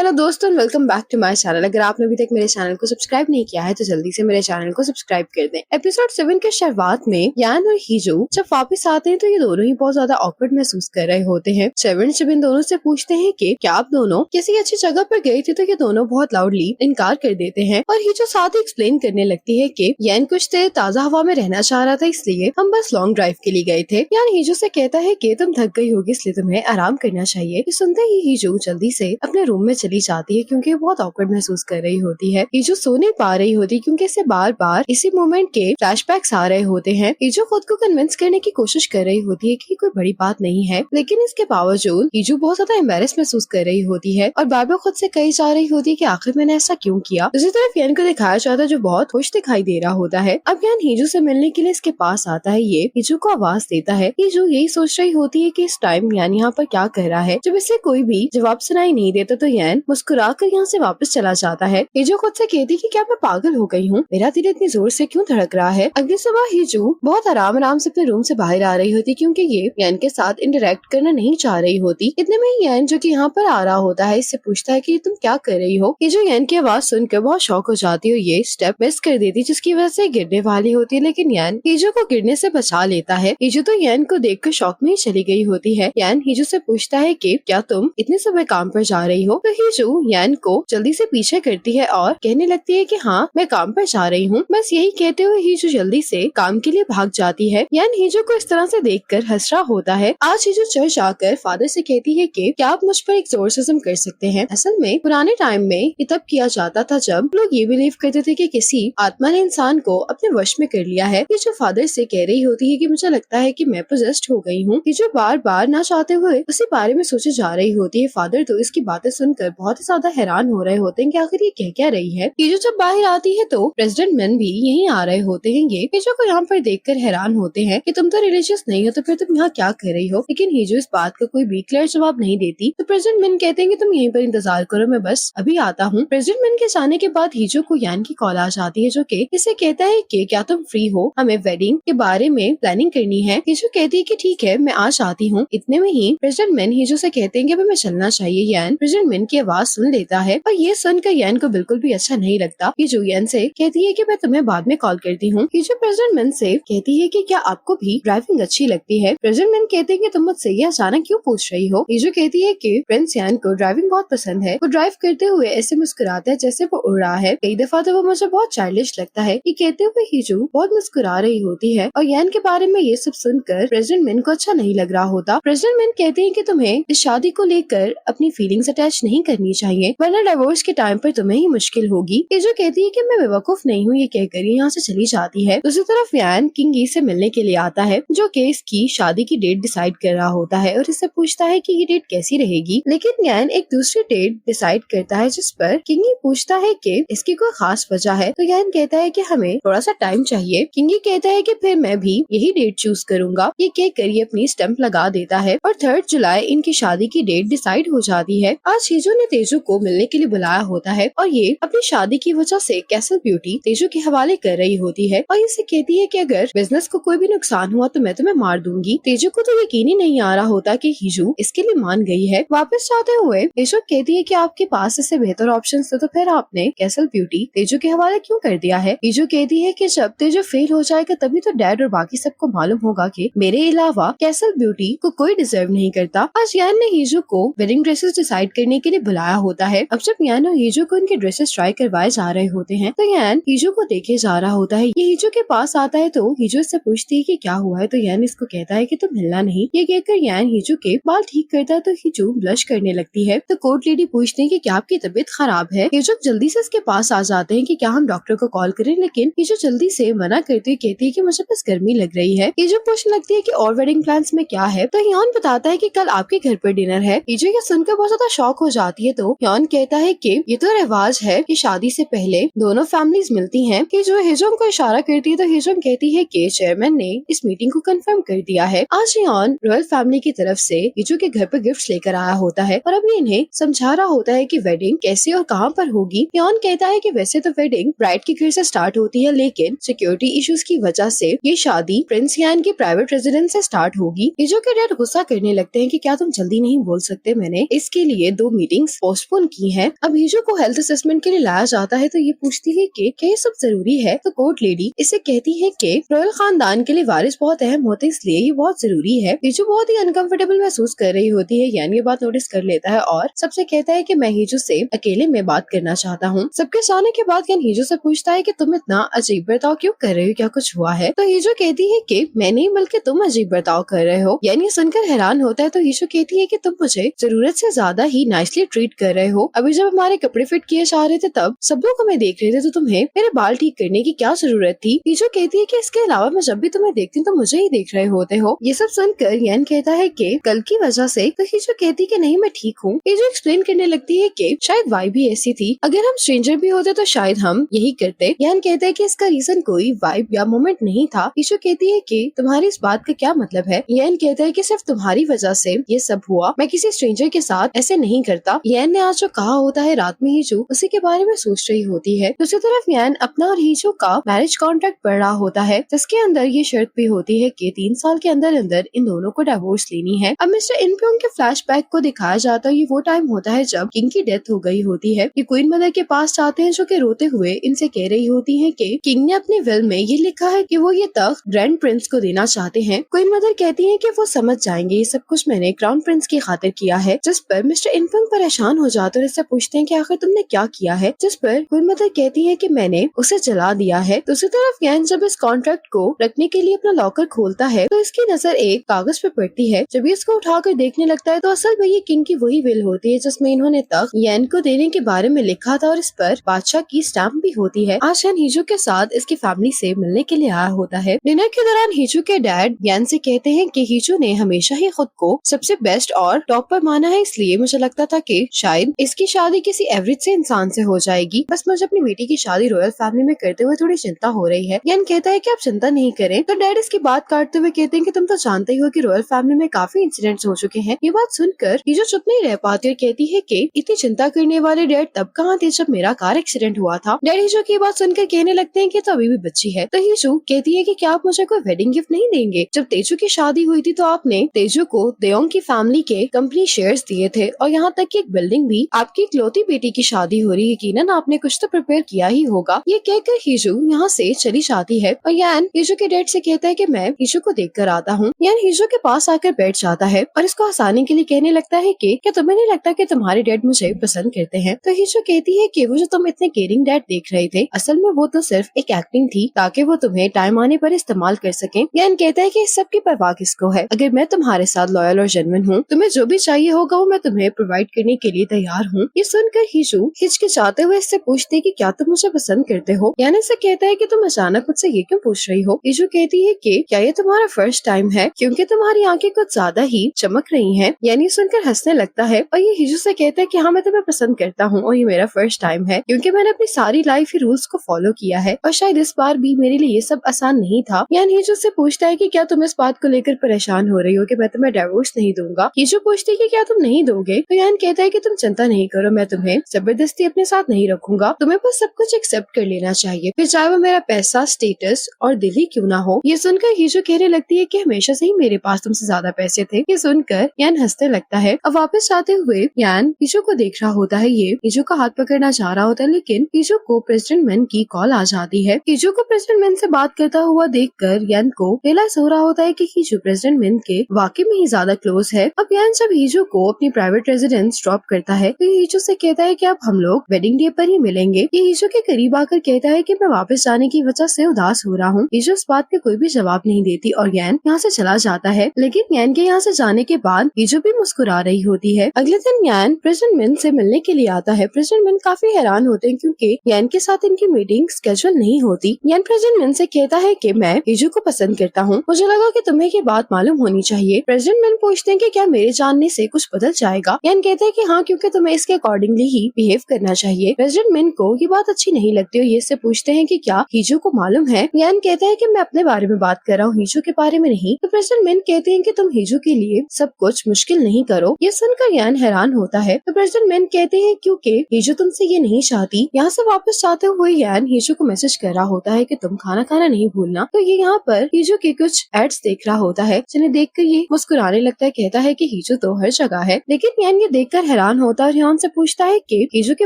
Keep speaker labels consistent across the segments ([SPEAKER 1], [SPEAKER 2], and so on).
[SPEAKER 1] Hello दोस्तों, welcome back to my channel. अगर आपने अभी तक मेरे चैनल को सब्सक्राइब नहीं किया है तो जल्दी से मेरे चैनल को सब्सक्राइब कर दें। एपिसोड 7 के शुरुआत में यान और हीजू जब वापस आते हैं तो ये दोनों ही बहुत ज्यादा ऑकवर्ड महसूस कर रहे होते हैं। सेवन जब इन दोनों से पूछते हैं कि क्या आप दोनों किसी अच्छी जगह पर गए थे तो ये दोनों बहुत लाउडली इनकार कर देते हैं और हीजू साथ ही एक्सप्लेन करने लगती है कि यान कुछ देर ताजा हवा में रहना चाह रहा था, इसलिए हम बस लॉन्ग ड्राइव के लिए गए थे। यान हीजू से कहता है कि तुम थक गई होगी इसलिए तुम्हें आराम करना चाहिए। सुनते ही हीजू जल्दी से अपने रूम में चली जाती है क्योंकि वो बहुत ऑकवर्ड महसूस कर रही होती है। हीजू सो नहीं पा रही होती क्योंकि इसे बार बार इसी मोमेंट के फ्लैशबैक्स आ रहे होते हैं। हीजू खुद को कन्विंस करने की कोशिश कर रही होती है कि कोई बड़ी बात नहीं है, लेकिन इसके बावजूद हीजू बहुत ज्यादा एम्बैरेस महसूस कर रही होती है और बार बार खुद से कही जा रही होती है कि आखिर मैंने ऐसा क्यों किया। दूसरी तरफ यान को दिखाया जाता है जो बहुत खुश दिखाई दे रहा होता है। अब यान हीजू से मिलने के लिए इसके पास आता है। ये हीजू को आवाज देता है। हीजू यही सोच रही होती है कि इस टाइम यान यहाँ पर क्या कर रहा है। जब इसे कोई भी जवाब सुनाई नहीं देता तो यान मुस्कुराकर यहाँ से वापस चला जाता है। हीजू खुद से कहती कि क्या मैं पागल हो गई हूँ, मेरा दिल इतनी जोर से क्यों धड़क रहा है। अगली सुबह हीजू बहुत आराम आराम से अपने रूम से बाहर आ रही होती क्योंकि ये यान के साथ इंटरेक्ट करना नहीं चाह रही होती। इतने में यान जो कि यहाँ पर आ रहा होता है इससे पूछता है कि तुम क्या कर रही हो। हीजू यान की आवाज सुनकर बहुत शॉक हो जाती है। ये स्टेप मिस कर देती जिसकी वजह से गिरने वाली होती है, लेकिन यान हीजू को गिरने से बचा लेता है। हीजू तो यान को देखकर शॉक में ही चली गई होती है। यान हीजू से पूछता है कि क्या तुम इतने सुबह काम पर जा रही हो। तो हीजू यान को जल्दी से पीछे करती है और कहने लगती है कि हाँ मैं काम पर जा रही हूँ। बस यही कहते हुए हीजू जल्दी से काम के लिए भाग जाती है। यान हीजू को इस तरह से देखकर हंस रहा होता है। आज हीजू चर्च आकर फादर से कहती है कि क्या आप मुझ पर एक्सोर्सिज्म कर सकते हैं। असल में पुराने टाइम में ये तब किया जाता था जब लोग ये बिलीव करते थे कि किसी आत्मा ने इंसान को अपने वश में कर लिया है। हीजू फादर से कह रही होती है कि मुझे लगता है कि मैं पोजेस्ड हो गई हूँ। हीजू बार बार ना चाहते हुए उसी बारे में सोचे जा रही होती है। फादर तो इसकी बातें सुनकर बहुत ही ज्यादा हैरान हो रहे होते हैं कि आखिर ये कह क्या रही है। हीजू जब बाहर आती है तो प्रेसिडेंट मैन भी यहीं आ रहे होते हैं। ये हीजू को यहाँ पर देखकर हैरान होते हैं कि तुम तो रिलीजियस नहीं हो तो फिर तुम यहाँ क्या कर रही हो। लेकिन हीजू इस बात का कोई भी क्लियर जवाब नहीं देती। तो प्रेसिडेंट मैन कहते हैं कि तुम यहीं पर इंतजार करो, मैं बस अभी आता हूँ। प्रेसिडेंट मैन के जाने के बाद हीजू को यान की कॉल आ जाती है जो कि इसे कहता है कि क्या तुम फ्री हो, हमें वेडिंग के बारे में प्लानिंग करनी है। हीजू कहती है कि ठीक है मैं आ जाती हूँ। इतने में ही प्रेसिडेंट मैन हीजू से कहते हैं कि हमें चलना चाहिए। यान प्रेसिडेंट मैन की आवाज सुन लेता है और ये सुनकर यान को बिल्कुल भी अच्छा नहीं लगता। हीजू यान से कहती है कि मैं तुम्हें बाद में कॉल करती हूँ। हीजू प्रेसिडेंट मैन से कहती है कि क्या आपको भी ड्राइविंग अच्छी लगती है। प्रेसिडेंट मैन कहते हैं कि तुम मुझसे ये अचानक क्यों पूछ रही हो। हीजू कहती है कि प्रिंस यान को ड्राइविंग बहुत पसंद है। वो ड्राइव करते हुए ऐसे मुस्कुराता है जैसे वो उड़ रहा है। कई दफा तो वो मुझे बहुत चाइल्डिश लगता है। ये कहते हुए हीजू बहुत मुस्कुरा रही होती है और यान के बारे में ये सब सुनकर प्रेसिडेंट मैन को अच्छा नहीं लग रहा होता। प्रेसिडेंट मैन कहते हैं कि तुम्हें इस शादी को लेकर अपनी फीलिंग्स अटैच नहीं करनी चाहिए वरना डिवोर्स के टाइम पर तुम्हें ही मुश्किल होगी। हीजू कहती है कि मैं बेवकूफ नहीं हूँ, ये कहकर यहाँ से चली जाती है। दूसरी तरफ यान किंग ई से मिलने के लिए आता है जो कि इसकी शादी की डेट डिसाइड कर रहा होता है और इससे पूछता है कि ये डेट कैसी रहेगी। लेकिन यान एक दूसरी डेट डिसाइड करता है जिस पर किंग ई पूछता है कि इसकी कोई खास वजह है। तो यान कहता है कि हमें थोड़ा सा टाइम चाहिए। किंग ई कहता है कि फिर मैं भी यही डेट चूज करूंगा। ये कहकर ये अपनी स्टंप लगा देता है और 3 जुलाई इनकी शादी की डेट डिसाइड हो जाती है। आज हीजू ने तेजू को मिलने के लिए बुलाया होता है और ये अपनी शादी की वजह से कैसल ब्यूटी तेजू के हवाले कर रही होती है और इसे कहती है कि अगर बिजनेस को कोई भी नुकसान हुआ तो मैं तुम्हें मार दूंगी। तेजू को तो यकीन ही नहीं आ रहा होता कि हीजू इसके लिए मान गई है। वापस जाते हुए तेजू कहती है कि आपके पास इससे बेहतर ऑप्शन थे तो फिर आपने कैसल ब्यूटी तेजू के हवाले क्यों कर दिया है। हीजू कहती है कि जब तेजू फेल हो जाएगा तभी तो डैड और बाकी सबको मालूम होगा कि मेरे अलावा कैसल ब्यूटी को कोई डिजर्व नहीं करता। आज यान ने हीजू को वेडिंग ड्रेसेस डिसाइड करने के लिए बुलाया होता है। अब जब यान और हीजू को उनके ड्रेसेस ट्राई करवाए जा रहे होते हैं तो यान हीजू को देखे जा रहा होता है। ये हीजू के पास आता है तो हीजू इससे पूछती है कि क्या हुआ है। तो यान इसको कहता है कि तुम हिलना नहीं। ये कहकर यान हीजू के बाल ठीक करता है तो हीजू ब्लश करने लगती है। तो कोर्ट लेडी पूछती है कि क्या आपकी तबीयत खराब है। हीजू जल्दी से इसके पास आ जाते हैं कि क्या हम डॉक्टर को कॉल करें, लेकिन हीजू जल्दी से मना करती हुई कहती है कि मुझे बस गर्मी लग रही है। हीजू पूछने लगती है कि और वेडिंग प्लान्स में क्या है। तो यान बताता है कि कल आपके घर पर डिनर है। हीजू ये सुनकर बहुत ज्यादा शॉक हो जाती है। तो यान कहता है कि ये तो रिवाज है कि शादी से पहले दोनों फैमिलीज मिलती हैं। हीजू हीजू को इशारा करती है तो हीजू कहती है कि चेयरमैन ने इस मीटिंग को कंफर्म कर दिया है। आज यान रॉयल फैमिली की तरफ से हीजू के घर पर गिफ्ट्स लेकर आया होता है और अभी इन्हें समझा रहा होता है कि वेडिंग कैसे और कहां पर होगी। यान कहता है कि वैसे तो वेडिंग ब्राइड के घर से स्टार्ट होती है लेकिन सिक्योरिटी इश्यूज की वजह से ये शादी प्रिंस यान की प्राइवेट रेजिडेंस से स्टार्ट होगी। हीजू के डैड गुस्सा करने लगते हैं कि क्या तुम जल्दी नहीं बोल सकते, मैंने इसके लिए 2 मीटिंग पोस्टपोन की है। अब हीजो को हेल्थ असेसमेंट के लिए लाया जाता है तो ये पूछती है कि क्या ये सब जरूरी है, तो कोर्ट लेडी इसे कहती है कि रॉयल खानदान के लिए वारिस बहुत अहम होते हैं, इसलिए ये बहुत जरूरी है। हीजो बहुत ही अनकंफर्टेबल महसूस कर रही होती है। यान ये बात नोटिस कर लेता है और सबसे कहता है कि मैं हीजो से अकेले में बात करना चाहता हूँ। सबके जाने के बाद यान हीजो से पूछता है कि तुम इतना अजीब बर्ताव क्यों कर रहे हो, क्या कुछ हुआ है? तो हीजो कहती है कि मैं नहीं बल्कि तुम अजीब बर्ताव कर रहे हो। यानी ये सुनकर हैरान होता है तो हीजो कहती है कि तुम मुझे जरूरत से ज्यादा ही नाइसली ट्रीट कर रहे हो। अभी जब हमारे कपड़े फिट किए जा रहे थे तब सब लोग हमें देख रहे थे, तो तुम्हें मेरे बाल ठीक करने की क्या जरूरत थी? हीजो कहती है कि इसके अलावा मैं जब भी तुम्हें देखती हूँ तो मुझे ही देख रहे होते हो। ये सब सुनकर यान कहता है कि कल की वजह से, तो हीजो कहती है कि नहीं मैं ठीक हूँ। हीजो एक्सप्लेन करने लगती है कि शायद वाइब भी ऐसी थी, अगर हम स्ट्रेंजर भी होते तो शायद हम यही करते। यान कहता है कि इसका रीजन कोई वाइब या मोमेंट नहीं था। हीजो कहती है कि तुम्हारी इस बात का क्या मतलब है? यान कहता है कि सिर्फ तुम्हारी वजह से ये सब हुआ, मैं किसी स्ट्रेंजर के साथ ऐसे नहीं करता। यान ने आज जो कहा होता है रात में हीजो उसी के बारे में सोच रही होती है। दूसरी तरफ यान अपना और हीजो का मैरिज कॉन्ट्रैक्ट पढ़ रहा होता है, जिसके अंदर ये शर्त भी होती है कि 3 साल के अंदर अंदर इन दोनों को डिवोर्स लेनी है। अब मिस्टर इनप्योंग के फ्लैशबैक को दिखाया जाता है। ये वो टाइम होता है जब किंग की डेथ हो गई होती है। ये क्वीन मदर के पास जाते हैं जो कि रोते हुए इनसे कह रही होती है कि किंग ने अपने विल में ये लिखा है कि वो ये तख्त ग्रैंड प्रिंस को देना चाहते हैं। क्वीन मदर कहती है कि वो समझ जाएंगे, ये सब कुछ मैंने क्राउन प्रिंस की खातिर किया है। जिस पर मिस्टर इनप्योंग परेशान हो जाते हैं और इससे पूछते हैं कि आखिर तुमने क्या किया है? जिस पर क्वीन मदर कहती है कि मैंने उसे जला दिया है। दूसरी तरफ यान जब इस कॉन्ट्रैक्ट को रखने के लिए अपना लॉकर खोलता है तो इसकी नजर एक कागज पे पड़ती है। जब ये इसको उठाकर देखने लगता है तो असल में ये किंग की वही विल होती है जिसमें इन्होंने तख्त यान को देने के बारे में लिखा था और इस पर बादशाह की स्टैम्प भी होती है। आज यान हीजो के साथ इसकी फैमिली से मिलने के लिए आया होता है। डिनर के दौरान हीजो के डैड यान से कहते हैं कि हीजो ने हमेशा ही खुद को सबसे बेस्ट और टॉप पर माना है, इसलिए मुझे लगता था कि शायद इसकी शादी किसी एवरेज से इंसान से हो जाएगी। बस मुझे अपनी बेटी की शादी रॉयल फैमिली में करते हुए थोड़ी चिंता हो रही है। यान कहता है कि आप चिंता नहीं करें, तो डैड इसकी बात काटते हुए कहते हैं कि तुम तो जानते ही हो कि रॉयल फैमिली में काफी इंसिडेंट्स हो चुके हैं। ये बात सुनकर हीजो चुप नहीं रह पाती और कहती है कि इतनी चिंता करने वाले डैड तब कहाँ थे जब मेरा कार एक्सीडेंट हुआ था। डैड हीजो की बात सुनकर कहने लगते हैं कि तो अभी भी बच्ची है। तो हीजो कहती है कि क्या आप मुझे कोई वेडिंग गिफ्ट नहीं देंगे? जब तेजू की शादी हुई थी तो आपने तेजू को देओंग की फैमिली के कंपनी शेयर्स दिए थे और यहाँ तक कि एक बिल्डिंग भी। आपकी इकलौती बेटी की शादी हो रही है, यकीनन आपने कुछ तो प्रिपेयर किया ही होगा। ये कहकर हीजो यहाँ से चली जाती है और यान हीजो के डैड से कहता है कि मैं हीजो को देख कर आता हूँ। यान हीजो के पास आकर बैठ जाता है और इसको हंसाने के लिए कहने लगता है कि क्या तुम्हें नहीं लगता कि तुम्हारे डैड मुझे पसंद करते हैं? तो हीजो कहती है कि वो जो तुम इतने केयरिंग डैड देख रहे थे असल में वो तो सिर्फ एक एक्टिंग थी ताकि वो तुम्हें टाइम आने पर इस्तेमाल कर सकें। यान कहता है कि इस सब की परवाह किसको है, अगर मैं तुम्हारे साथ लॉयल और जेन्युइन हूँ, तुम्हें जो भी चाहिए होगा वो मैं तुम्हें प्रोवाइड करने के लिए तैयार हूँ। ये सुनकर हीजो हिचकिचाते हुए इससे पूछती है कि क्या तुम मुझे पसंद करते हो? यान इससे कहता है कि तुम अचानक मुझसे ये क्यों पूछ रही हो? हीजो कहती है कि क्या ये तुम्हारा फर्स्ट टाइम है, क्योंकि तुम्हारी आंखें कुछ ज्यादा ही चमक रही हैं। यानी सुनकर हंसने लगता है और ये हीजो से कहता है कि हाँ मैं तुम्हें पसंद करता हूँ और ये मेरा फर्स्ट टाइम है क्योंकि मैंने अपनी सारी लाइफ ही रूल्स को फॉलो किया है और शायद इस बार भी मेरे लिए ये सब आसान नहीं था। यानी हीजो से पूछता है कि क्या तुम इस बात को लेकर परेशान हो रही हो कि मैं तुम्हें डिवोर्स नहीं दूंगा? हीजो पूछती है कि क्या तुम नहीं दोगे? तो यान कहता है कि तुम चिंता नहीं करो, मैं तुम्हें जबरदस्ती अपने साथ नहीं रखूंगा, तुम्हें बस सब कुछ एक्सेप्ट कर लेना चाहिए, फिर चाहे वो मेरा पैसा, स्टेटस और दिल ही क्यों ना हो। ये सुनकर हीजो कहने लगती है कि हमेशा से ही मेरे पास तुमसे ज्यादा पैसे थे। ये सुनकर यान हंसने लगता है। अब वापस आते हुए यान हीजो को देख रहा होता है। ये हीजो का हाथ पकड़ना चाह रहा होता है लेकिन हीजो को प्रेसिडेंट मेन की कॉल आ जाती है। हीजो को प्रेसिडेंट मेन से बात करता हुआ देखकर यान को रियलाइज हो रहा होता है कि हीजो प्रेसिडेंट मेन के वाकई में ही ज्यादा क्लोज है। अब यान जब हीजो को अपनी प्राइवेट रेजिडेंस ड्रॉप करता है तो हीजो से कहता है कि अब हम लोग वेडिंग डे पर ही मिलेंगे। ये हीजो के करीब आकर कहता है कि मैं वापस जाने की वजह से उदास हो रहा हूँ। हीजो इस बात पे कोई भी जवाब नहीं देती और यान यहाँ से चला जाता है। लेकिन यान के यहाँ से जाने के बाद हीजो भी मुस्कुरा रही होती है। अगले दिन यान प्रेसिडेंट मिन से मिलने के लिए आता है। प्रेसिडेंट मिन काफी हैरान होते हैं क्योंकि यान के साथ इनकी मीटिंग स्केड्यूल नहीं होती। यान प्रेसिडेंट मिन से कहता है कि मैं हीजो को पसंद करता हूँ, मुझे लगा कि तुम्हें ये बात मालूम होनी चाहिए। प्रेसिडेंट मिन पूछते हैं कि क्या मेरे जानने से कुछ बदल जाएगा? यान कहता है कि हाँ, क्योंकि तुम्हें इसके अकॉर्डिंगली ही बिहेव करना चाहिए। प्रेसिडेंट मिन को ये बात अच्छी नहीं लगती और ये से पूछते हैं कि क्या हीजो को मालूम है? यान कहता है कि मैं अपने बारे में बात कर रहा हूँ, हीजो के बारे में नहीं। तो प्रेसिडेंट मिन कहते हैं कि तुम हीजो के लिए सब कुछ मुश्किल नहीं करो। ये सुनकर यान हैरान होता है। तो प्रेसिडेंट मिन कहते हैं क्योंकि हीजो तुमसे ये नहीं चाहती। यहाँ से वापस जाते हुए यान हीजो को मैसेज कर रहा होता है कि तुम खाना खाना नहीं भूलना। तो ये यहाँ पर हीजो के कुछ एड्स देख रहा होता है जिन्हें देखकर ये मुस्कुराने लगता है। कहता है कि हीजो तो हर जगह है। लेकिन यान ये देखकर हैरान हैरान होता है और योन से पूछता है कि हीजू के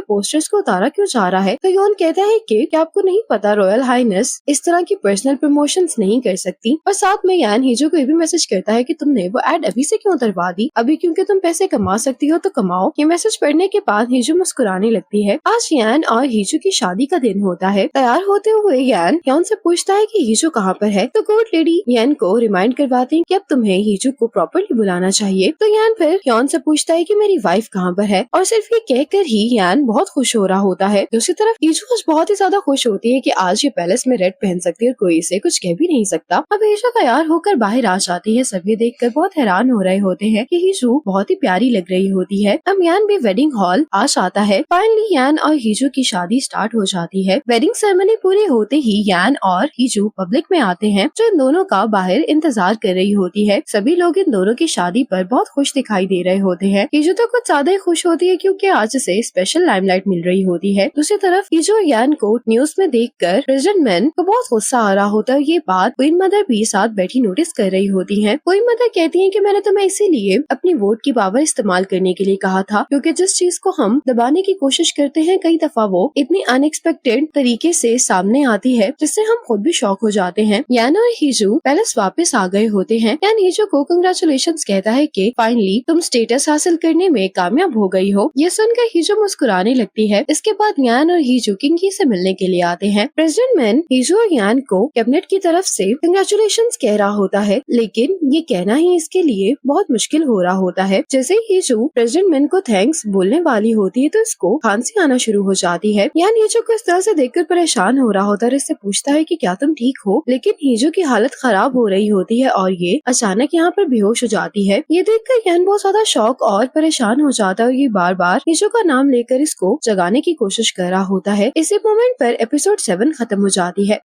[SPEAKER 1] पोस्टर्स को उतारा क्यों जा रहा है। तो योन कहता है कि क्या आपको नहीं पता रॉयल हाइनेस इस तरह की पर्सनल प्रमोशंस नहीं कर सकती। और साथ में यान हीजू को ये भी मैसेज करता है कि तुमने वो एड अभी से क्यों उतरवा दी, अभी क्योंकि तुम पैसे कमा सकती हो तो कमाओ। ये मैसेज पढ़ने के बाद हीजू मुस्कुराने लगती है। आज यान और हीजू की शादी का दिन होता है। तैयार होते हुए यान योन से पूछता है कि हीजू कहाँ पर है। तो गोल्ड लेडी यान को रिमाइंड करवाती है कि अब तुम्हें हीजू को प्रॉपर्ली बुलाना चाहिए। तो यान फिर योन से पूछता है कि मेरी वाइफ कहाँ पर है, और सिर्फ ये कहकर ही यान बहुत खुश हो रहा होता है। दूसरी तरफ हीजू आज बहुत ही ज्यादा खुश होती है कि आज ये पैलेस में रेड पहन सकती है और कोई इसे कुछ कह भी नहीं सकता। अब हीजू तैयार होकर बाहर आ जाती है। सभी देखकर बहुत हैरान हो रहे होते हैं कि हीजू बहुत ही प्यारी लग रही होती है। अब यान भी वेडिंग हॉल आ जाता है। फाइनली यान और हीजू की शादी स्टार्ट हो जाती है। वेडिंग सेरेमनी पूरी होते ही यान और हीजू पब्लिक में आते हैं, जो इन दोनों का बाहर इंतजार कर रही होती है। सभी लोग इन दोनों की शादी पर बहुत खुश दिखाई दे रहे होते हैं। हीजू तो कुछ ज्यादा ही खुश होती है क्योंकि आज से स्पेशल लाइमलाइट मिल रही होती है। दूसरी तरफ हीजू और यान को न्यूज में देखकर प्रेसिडेंट मैन को बहुत गुस्सा आ रहा होता है। ये बात क्वीन मदर भी साथ बैठी नोटिस कर रही होती है। क्वीन मदर कहती है कि मैंने तुम्हें इसीलिए अपनी वोट की पावर इस्तेमाल करने के लिए कहा था, क्योंकि जिस चीज को हम दबाने की कोशिश करते हैं कई दफा वो इतनी अनएक्सपेक्टेड तरीके से सामने आती है जिससे हम खुद भी शॉक हो जाते हैं। यान और हीजू पैलेस वापस आ गए होते हैं। यान हीजू को कंग्रेचुलेशंस कहता है कि फाइनली तुम स्टेटस हासिल करने में कामयाब हो गई हो। ये सुनकर हीजू मुस्कुराने लगती है। इसके बाद यान और हीजू किंकी से मिलने के लिए आते हैं। प्रेसिडेंट मैन हीजू और यान को कैबिनेट की तरफ से कंग्रेचुलेशंस कह रहा होता है, लेकिन ये कहना ही इसके लिए बहुत मुश्किल हो रहा होता है। जैसे ही हीजू प्रेसिडेंट मैन को थैंक्स बोलने वाली होती है तो इसको खांसी आना शुरू हो जाती है। यान हीजू को इस तरह से देखकर परेशान हो रहा होता है। इससे पूछता है कि क्या तुम ठीक हो, लेकिन हीजू की हालत खराब हो रही होती है और ये अचानक यहाँ पर बेहोश हो जाती है। ये देखकर यान बहुत ज्यादा शॉक और परेशान हो जाता है और ये बार बार हीजू का नाम लेकर इसको जगाने की कोशिश कर रहा होता है। इसी मोमेंट पर एपिसोड 7 खत्म हो जाती है।